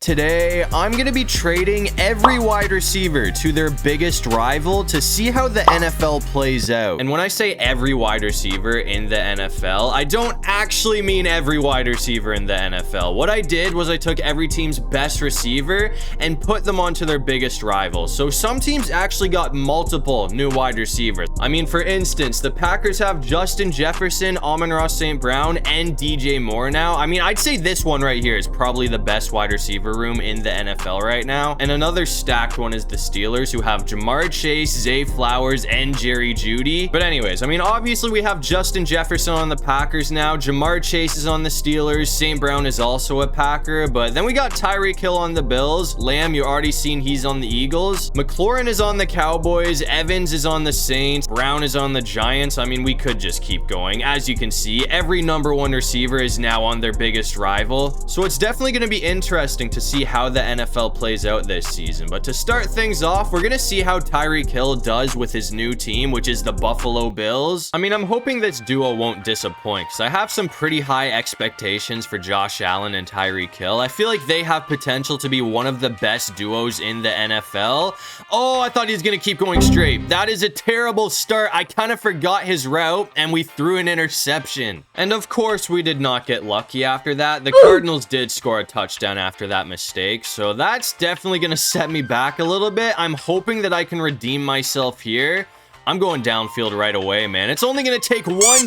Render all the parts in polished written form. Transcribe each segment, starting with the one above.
Today, I'm going to be trading every wide receiver to their biggest rival to see how the NFL plays out. And when I say every wide receiver in the NFL, I don't actually mean every wide receiver in the NFL. What I did was I took every team's best receiver and put them onto their biggest rival. So some teams actually got multiple new wide receivers. I mean, for instance, the Packers have Justin Jefferson, Amon-Ra St. Brown, and DJ Moore now. I mean, I'd say this one right here is probably the best wide receiver room in the NFL right now. And another stacked one is the Steelers, who have Jamar Chase, Zay Flowers, and Jerry Jeudy. But anyways, I mean, obviously we have Justin Jefferson on the Packers now. Jamar Chase is on the Steelers. St. Brown is also a Packer. But then we got Tyreek Hill on the Bills. Lamb, you already seen he's on the Eagles. McLaurin is on the Cowboys. Evans is on the Saints. Brown is on the Giants. I mean, we could just keep going. As you can see, every number one receiver is now on their biggest rival. So it's definitely going to be interesting to see how the NFL plays out this season. But to start things off, we're going to see how Tyreek Hill does with his new team, which is the Buffalo Bills. I mean, I'm hoping this duo won't disappoint because I have some pretty high expectations for Josh Allen and Tyreek Hill. I feel like they have potential to be one of the best duos in the NFL. Oh, I thought he was going to keep going straight. That is a terrible start. I kind of forgot his route and we threw an interception. And of course, we did not get lucky after that. The Cardinals did score a touchdown after that mistake, so that's definitely going to set me back a little bit. I'm hoping that I can redeem myself here. I'm going downfield right away, man. It's only going to take one.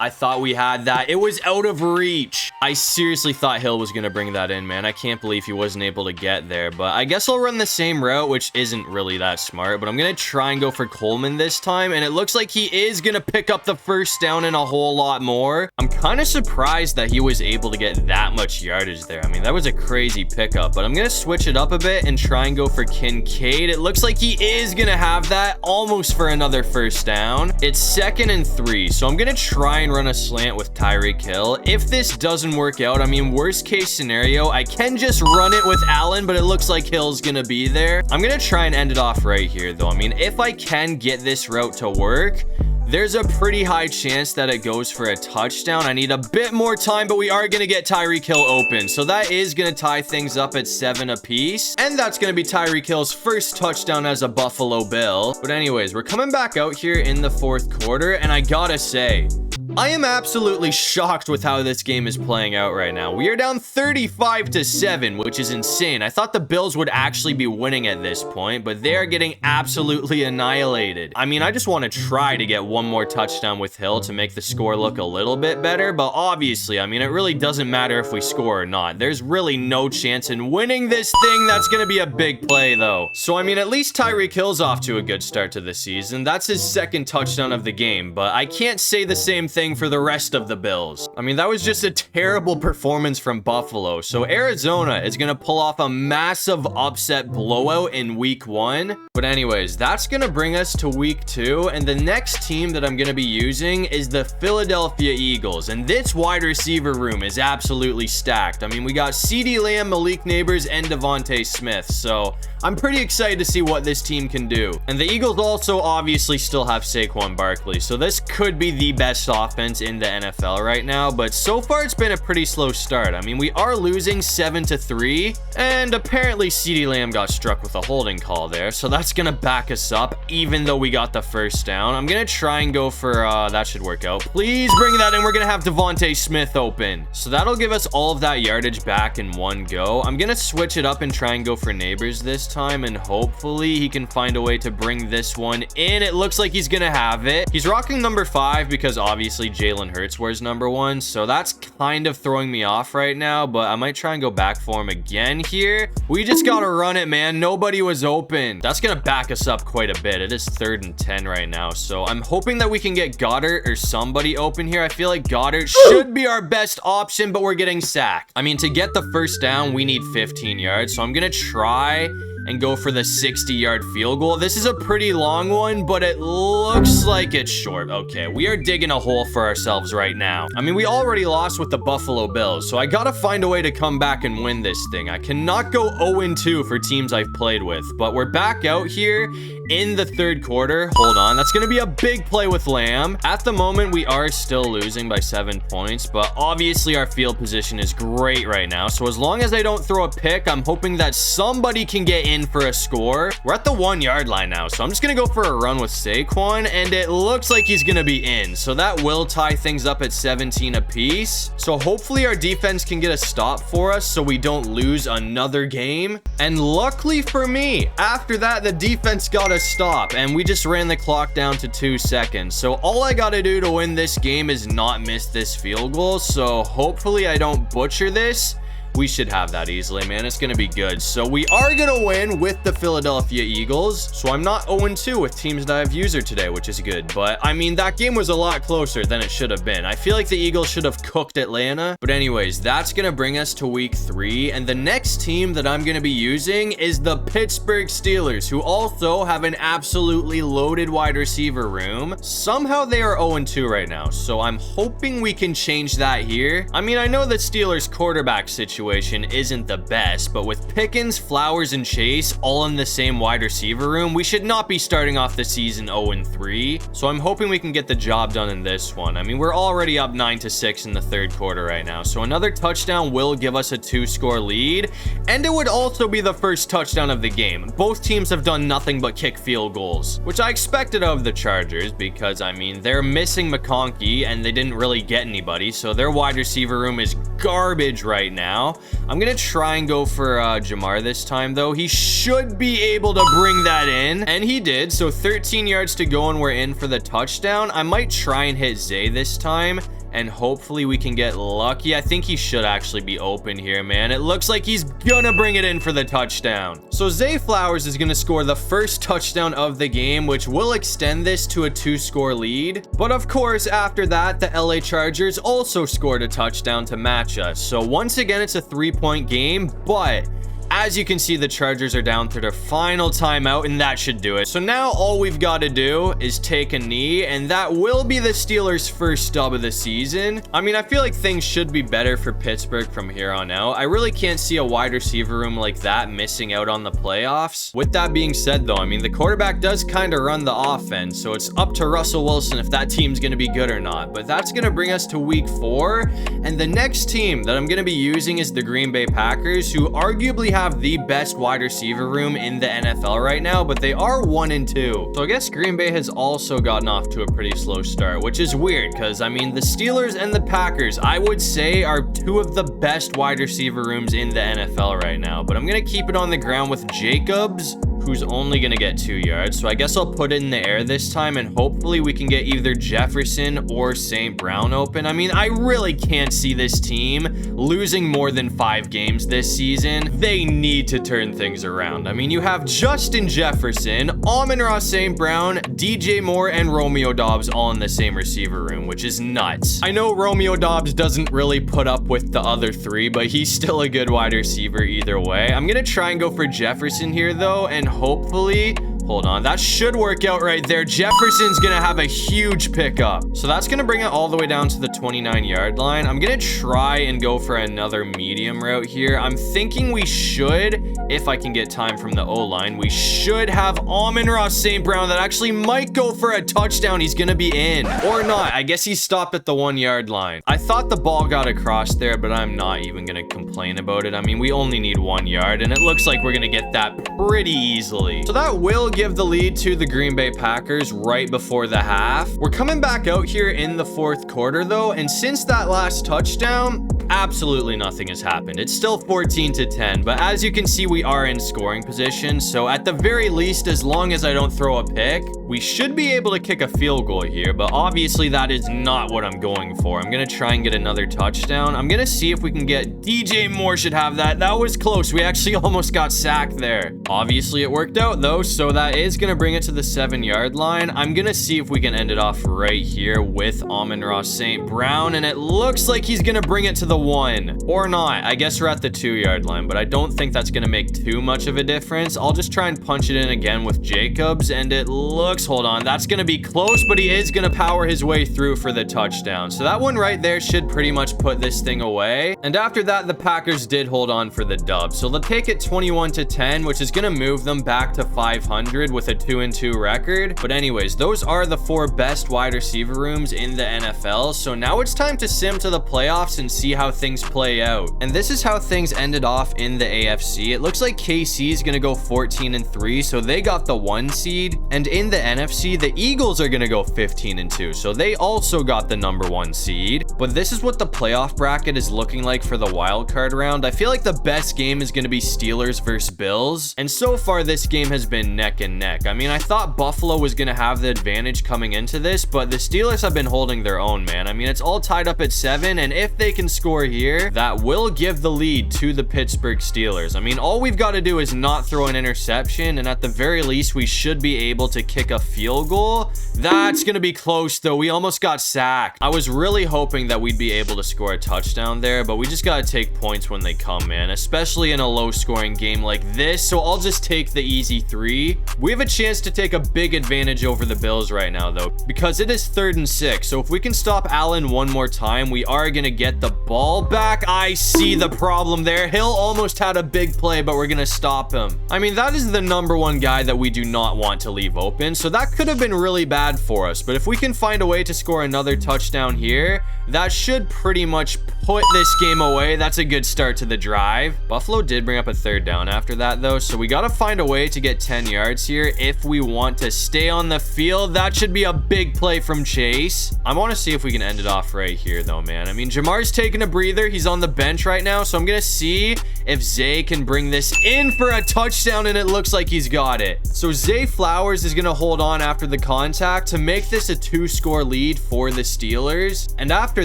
I thought we had that. It was out of reach. I seriously thought Hill was going to bring that in, man. I can't believe he wasn't able to get there, but I guess I'll run the same route, which isn't really that smart, but I'm going to try and go for Coleman this time, and it looks like he is going to pick up the first down and a whole lot more. I'm kind of surprised that he was able to get that much yardage there. I mean, that was a crazy pickup, but I'm going to switch it up a bit and try and go for Kincaid. It looks like he is going to have that almost for another first down. It's 2nd and 3, so I'm going to try and run a slant with Tyreek Hill. If this doesn't work out, I mean, worst case scenario, I can just run it with Allen, but it looks like Hill's gonna be there. I'm gonna try and end it off right here, though. I mean, if I can get this route to work, there's a pretty high chance that it goes for a touchdown. I need a bit more time, but we are going to get Tyreek Hill open. So that is going to tie things up at 7 apiece. And that's going to be Tyreek Hill's first touchdown as a Buffalo Bill. But anyways, we're coming back out here in the 4th quarter. And I gotta say, I am absolutely shocked with how this game is playing out right now. We are down 35-7, which is insane. I thought the Bills would actually be winning at this point, but they are getting absolutely annihilated. I mean, I just want to try to get one more touchdown with Hill to make the score look a little bit better, but obviously, I mean, it really doesn't matter if we score or not. There's really no chance in winning this thing. That's going to be a big play, though. So, I mean, at least Tyreek Hill's off to a good start to the season. That's his 2nd touchdown of the game, but I can't say the same thing for the rest of the Bills. I mean, that was just a terrible performance from Buffalo. So Arizona is going to pull off a massive upset blowout in week 1. But anyways, that's going to bring us to week 2. And the next team that I'm going to be using is the Philadelphia Eagles. And this wide receiver room is absolutely stacked. I mean, we got CeeDee Lamb, Malik Neighbors, and Devontae Smith. So I'm pretty excited to see what this team can do. And the Eagles also obviously still have Saquon Barkley. So this could be the best offense in the NFL right now, but so far it's been a pretty slow start. I mean, we are losing 7-3, and apparently CeeDee Lamb got struck with a holding call there, so that's gonna back us up even though we got the first down. I'm gonna try and go for that should work out. Please bring that in. We're gonna have Devontae Smith open, so that'll give us all of that yardage back in one go. I'm gonna switch it up and try and go for Neighbors this time, and hopefully he can find a way to bring this one in. It looks like he's gonna have it. He's rocking number 5 because obviously Jalen Hurts wears number 1, so that's kind of throwing me off right now, but I might try and go back for him again here. We just gotta run it, man. Nobody was open. That's gonna back us up quite a bit. It is 3rd and 10 right now, so I'm hoping that we can get Goddard or somebody open here. I feel like Goddard should be our best option, but we're getting sacked. I mean, to get the first down, we need 15 yards, so I'm gonna try and go for the 60-yard field goal. This is a pretty long one, but it looks like it's short. Okay, we are digging a hole for ourselves right now. I mean, we already lost with the Buffalo Bills, so I gotta find a way to come back and win this thing. I cannot go 0-2 for teams I've played with, but we're back out here in the third quarter. Hold on, that's gonna be a big play with Lamb. At the moment, we are still losing by 7 points, but obviously our field position is great right now. So as long as I don't throw a pick, I'm hoping that somebody can get in for a score. We're at the 1-yard line now, so I'm just gonna go for a run with Saquon, and it looks like he's gonna be in. So that will tie things up at 17 apiece. So hopefully our defense can get a stop for us so we don't lose another game. And luckily for me, after that, the defense got a stop, and we just ran the clock down to 2 seconds. So all I gotta do to win this game is not miss this field goal. So hopefully I don't butcher this. We should have that easily, man. It's gonna be good. So we are gonna win with the Philadelphia Eagles. So I'm not 0-2 with teams that I've used today, which is good. But I mean, that game was a lot closer than it should have been. I feel like the Eagles should have cooked Atlanta. But anyways, that's gonna bring us to week 3. And the next team that I'm gonna be using is the Pittsburgh Steelers, who also have an absolutely loaded wide receiver room. Somehow they are 0-2 right now. So I'm hoping we can change that here. I mean, I know the Steelers quarterback situation isn't the best, but with Pickens, Flowers, and Chase all in the same wide receiver room, we should not be starting off the season 0-3. So I'm hoping we can get the job done in this one. I mean, we're already up 9-6 in the third quarter right now. So another touchdown will give us a 2-score lead, and it would also be the first touchdown of the game. Both teams have done nothing but kick field goals, which I expected of the Chargers because, I mean, they're missing McConkey and they didn't really get anybody. So their wide receiver room is garbage right now. I'm gonna try and go for Jamar this time, though. He should be able to bring that in, and he did. So 13 yards to go, and we're in for the touchdown. I might try and hit Zay this time, and hopefully we can get lucky. I think he should actually be open here, man. It looks like he's gonna bring it in for the touchdown. So Zay Flowers is gonna score the first touchdown of the game, which will extend this to a 2-score lead. But of course, after that, the LA Chargers also scored a touchdown to match us. So once again, it's a 3-point game, but as you can see, the Chargers are down to their final timeout, and that should do it. So now all we've got to do is take a knee, and that will be the Steelers' first dub of the season. I mean, I feel like things should be better for Pittsburgh from here on out. I really can't see a wide receiver room like that missing out on the playoffs. With that being said, though, I mean, the quarterback does kind of run the offense, so it's up to Russell Wilson if that team's going to be good or not. But that's going to bring us to week 4, and the next team that I'm going to be using is the Green Bay Packers, who arguably have the best wide receiver room in the NFL right now, but they are 1-2. So I guess Green Bay has also gotten off to a pretty slow start, which is weird because, I mean, the Steelers and the Packers, I would say, are 2 of the best wide receiver rooms in the NFL right now. But I'm going to keep it on the ground with Jacobs, who's only going to get 2 yards. So I guess I'll put it in the air this time, and hopefully we can get either Jefferson or St. Brown open. I mean, I really can't see this team losing more than 5 games this season. They need to turn things around. I mean, you have Justin Jefferson, Amon-Ra St. Brown, DJ Moore, and Romeo Doubs all in the same receiver room, which is nuts. I know Romeo Doubs doesn't really put up with the other 3, but he's still a good wide receiver either way. I'm going to try and go for Jefferson here, though, and hopefully, hold on, that should work out right there. Jefferson's gonna have a huge pickup. So that's gonna bring it all the way down to the 29-yard line. I'm gonna try and go for another medium route here. I'm thinking we should, if I can get time from the O-line, we should have Amon-Ra St. Brown that actually might go for a touchdown. He's gonna be in. Or not. I guess he stopped at the 1-yard line. I thought the ball got across there, but I'm not even gonna complain about it. I mean, we only need 1 yard, and it looks like we're gonna get that pretty easily. So that will give the lead to the Green Bay Packers right before the half. We're coming back out here in the 4th quarter, though, and since that last touchdown, absolutely nothing has happened. It's still 14-10, but as you can see, we are in scoring position. So at the very least, as long as I don't throw a pick, we should be able to kick a field goal here, but obviously that is not what I'm going for. I'm going to try and get another touchdown. I'm going to see if we can get DJ Moore should have that. That was close. We actually almost got sacked there. Obviously it worked out though, so that is going to bring it to the 7-yard line. I'm going to see if we can end it off right here with Amon-Ra St. Brown, and it looks like he's going to bring it to the 1 or not. I guess we're at the 2-yard line, but I don't think that's going to make too much of a difference. I'll just try and punch it in again with Jacobs, and it looks, hold on, that's going to be close, but he is going to power his way through for the touchdown. So that one right there should pretty much put this thing away. And after that, the Packers did hold on for the dub. So they'll take it 21-10, which is going to move them back to 500 with a 2-2 record. But anyways, those are the 4 best wide receiver rooms in the NFL. So now it's time to sim to the playoffs and see how things play out. And this is how things ended off in the AFC. It looks like KC is going to go 14-3, so they got the 1 seed. And in the NFC, the Eagles are going to go 15-2, so they also got the number 1 seed. But this is what the playoff bracket is looking like for the wild card round. I feel like the best game is going to be Steelers versus Bills, and so far this game has been neck and neck. I mean, I thought Buffalo was going to have the advantage coming into this, but the Steelers have been holding their own, man. I mean, it's all tied up at 7, and if they can score here, that will give the lead to the Pittsburgh Steelers. I mean, all we've got to do is not throw an interception, and at the very least, we should be able to kick a field goal. That's going to be close, though. We almost got sacked. I was really hoping that we'd be able to score a touchdown there, but we just got to take points when they come, man, especially in a low-scoring game like this. So I'll just take the easy 3. We have a chance to take a big advantage over the Bills right now, though, because it is 3rd and 6. So if we can stop Allen one more time, we are going to get the ball back. I see the problem there. Hill almost had a big play, but we're going to stop him. I mean, that is the number 1 guy that we do not want to leave open, so that could have been really bad for us. But if we can find a way to score another touchdown here, that should pretty much put this game away. That's a good start to the drive. Buffalo did bring up a 3rd down after that, though, so we got to find a way to get 10 yards here if we want to stay on the field. That should be a big play from Chase. I want to see if we can end it off right here, though, man. I mean, Jamar's taking a breather. He's on the bench right now, so I'm going to see if Zay can bring this in for a touchdown, and it looks like he's got it. So Zay Flowers is going to hold on after the contact to make this a 2-score lead for the Steelers. And after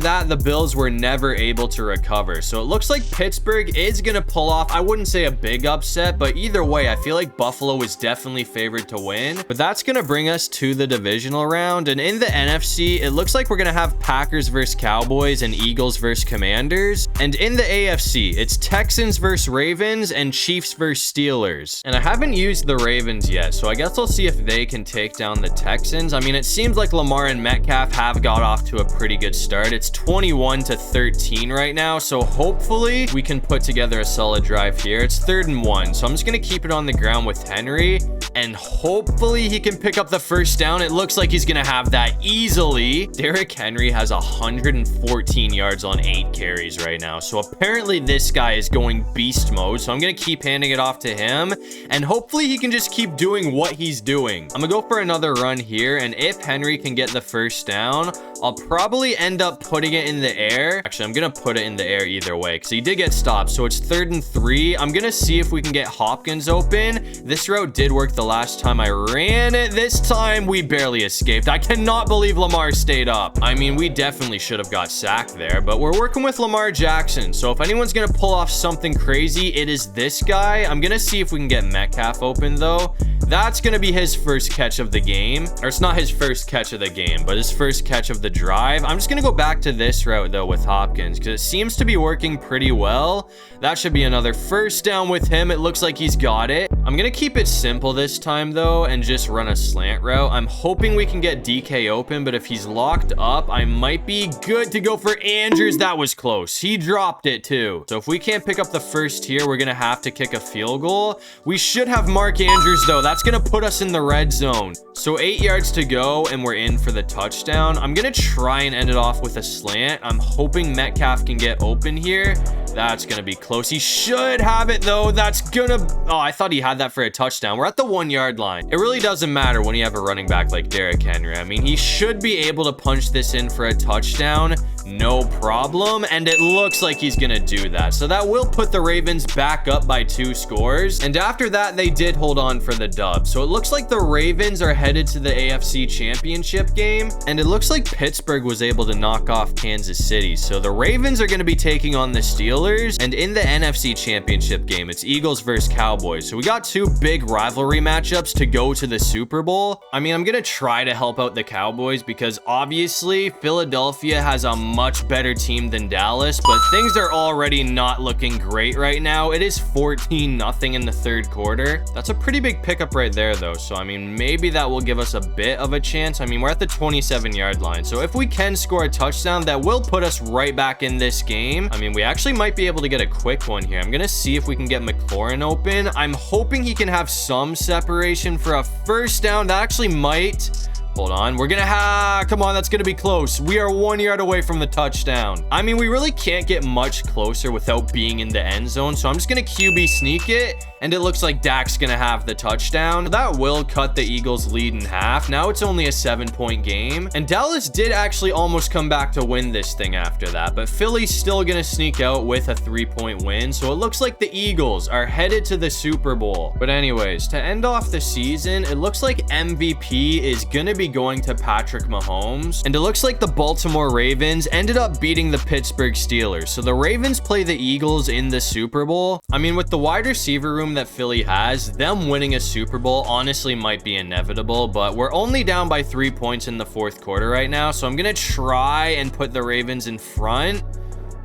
that, the Bills were never able to recover. So it looks like Pittsburgh is going to pull off, I wouldn't say a big upset, but either way, I feel like Buffalo is definitely favored to win. But that's going to bring us to the divisional round. And in the NFC, it looks like we're going to have Packers versus Cowboys and Eagles versus Commanders. And in the AFC, it's Texans versus Ravens and Chiefs versus Steelers. And I haven't used the Ravens yet, so I guess I'll see if they can take down the Texans. I mean, it seems like Lamar and Metcalf have got off to a pretty good start. It's 21-13 right now, so hopefully we can put together a solid drive here. It's 3rd and 1, so I'm just going to keep it on the ground with Henry, and hopefully he can pick up the 1st down. It looks like he's going to have that easily. Derrick Henry has 114 yards on 8 carries right now, so apparently this guy is going beast mode, so I'm going to keep handing it off to him, and hopefully he can just keep doing what he's doing. I'm going to go for another run here, and if Henry can get the 1st down, I'll probably end up putting it in the air. Actually, I'm going to put it in the air either way because he did get stopped. So it's 3rd and 3. I'm going to see if we can get Hopkins open. This route did work the last time I ran it. This time we barely escaped. I cannot believe Lamar stayed up. I mean, we definitely should have got sacked there, but we're working with Lamar Jackson. So if anyone's going to pull off something crazy, it is this guy. I'm going to see if we can get Metcalf open though. That's going to be his first catch of the game. Or it's not his first catch of the game, but his first catch of the drive. I'm just going to go back to this route though with Hopkins because it seems to be working pretty well. That should be another 1st down with him. It looks like he's got it. I'm going to keep it simple this time though and just run a slant route. I'm hoping we can get DK open, but if he's locked up, I might be good to go for Andrews. That was close. He dropped it too. So if we can't pick up the 1st here, we're going to have to kick a field goal. We should have Mark Andrews though. That's going to put us in the red zone. So 8 yards to go and we're in for the touchdown. I'm going to try and end it off with a slant. I'm hoping Metcalf can get open here. That's going to be close. He should have it though. That's going to... Oh, I thought he had that for a touchdown. We're at the 1 yard line. It really doesn't matter when you have a running back like Derrick Henry. I mean, he should be able to punch this in for a touchdown. no problem. And it looks like he's gonna do that. So that will put the Ravens back up by 2 scores. And after that, they did hold on for the dub. So it looks like the Ravens are headed to the AFC Championship game. And it looks like Pittsburgh was able to knock off Kansas City. So the Ravens are gonna be taking on the Steelers. And in the NFC Championship game, it's Eagles versus Cowboys. So we got 2 big rivalry matchups to go to the Super Bowl. I mean, I'm gonna try to help out the Cowboys because obviously Philadelphia has a much better team than Dallas, but things are already not looking great right now. It is 14-0 in the 3rd quarter. That's a pretty big pickup right there though. So I mean, maybe that will give us a bit of a chance. I mean, we're at the 27-yard line. So if we can score a touchdown, that will put us right back in this game. I mean, we actually might be able to get a quick one here. I'm gonna see if we can get McLaurin open. I'm hoping he can have some separation for a first down. That actually might. Hold on, we're gonna come on, that's gonna be close. We are 1 yard away from the touchdown. I mean, we really can't get much closer without being in the end zone, so I'm just gonna QB sneak it, and it looks like Dak's gonna have the touchdown. That will cut the Eagles' lead in half. Now it's only a 7-point game, and Dallas did actually almost come back to win this thing after that, but Philly's still gonna sneak out with a 3-point win, so it looks like the Eagles are headed to the Super Bowl. But anyways, to end off the season, it looks like MVP is gonna be going to Patrick Mahomes, and it looks like the Baltimore Ravens ended up beating the Pittsburgh Steelers. So the Ravens play the Eagles in the Super Bowl. I mean, with the wide receiver room that Philly has, them winning a Super Bowl honestly might be inevitable, but we're only down by 3 points in the 4th quarter right now, so I'm gonna try and put the Ravens in front.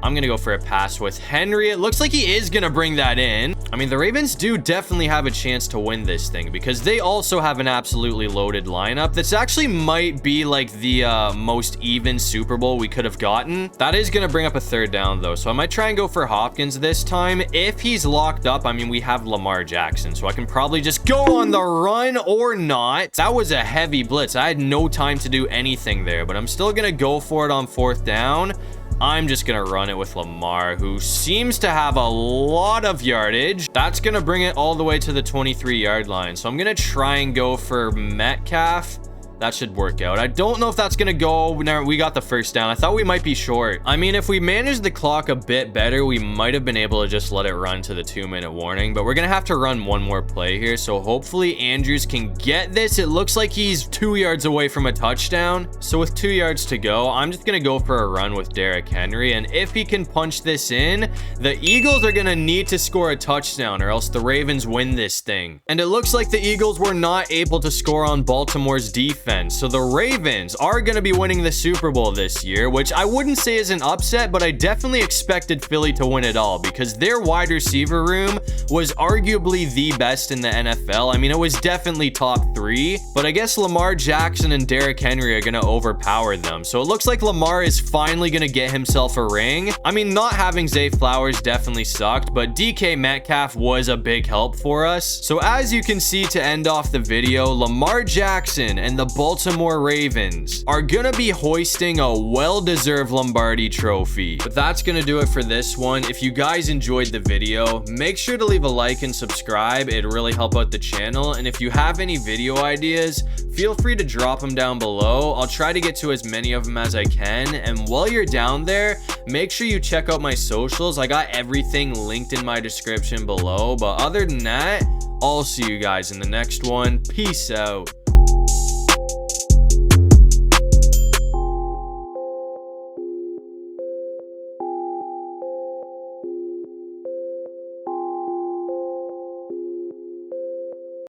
I'm gonna go for a pass with Henry. It looks like he is gonna bring that in. I mean, the Ravens do definitely have a chance to win this thing because they also have an absolutely loaded lineup. This actually might be like the most even Super Bowl we could have gotten. That is gonna bring up a 3rd down though, so I might try and go for Hopkins this time. If he's locked up, I mean, we have Lamar Jackson, so I can probably just go on the run or not. That was a heavy blitz. I had no time to do anything there, but I'm still gonna go for it on 4th down. I'm just gonna run it with Lamar, who seems to have a lot of yardage. That's gonna bring it all the way to the 23-yard line. So I'm gonna try and go for Metcalf. That should work out. I don't know if that's gonna go. No, we got the first down. I thought we might be short. I mean, if we managed the clock a bit better, we might have been able to just let it run to the 2-minute warning, but we're gonna have to run one more play here. So hopefully Andrews can get this. It looks like he's 2 yards away from a touchdown. So with 2 yards to go, I'm just gonna go for a run with Derrick Henry. And if he can punch this in, the Eagles are gonna need to score a touchdown or else the Ravens win this thing. And it looks like the Eagles were not able to score on Baltimore's defense. So the Ravens are going to be winning the Super Bowl this year, which I wouldn't say is an upset, but I definitely expected Philly to win it all because their wide receiver room was arguably the best in the NFL. I mean, it was definitely top 3, but I guess Lamar Jackson and Derrick Henry are going to overpower them. So it looks like Lamar is finally going to get himself a ring. I mean, not having Zay Flowers definitely sucked, but DK Metcalf was a big help for us. So as you can see, to end off the video, Lamar Jackson and the Baltimore Ravens are gonna be hoisting a well-deserved Lombardi trophy. But that's gonna do it for this one. If you guys enjoyed the video, make sure to leave a like and subscribe. It'd really help out the channel. And if you have any video ideas, feel free to drop them down below. I'll try to get to as many of them as I can. And while you're down there, make sure you check out my socials. I got everything linked in my description below. But other than that, I'll see you guys in the next one. Peace out.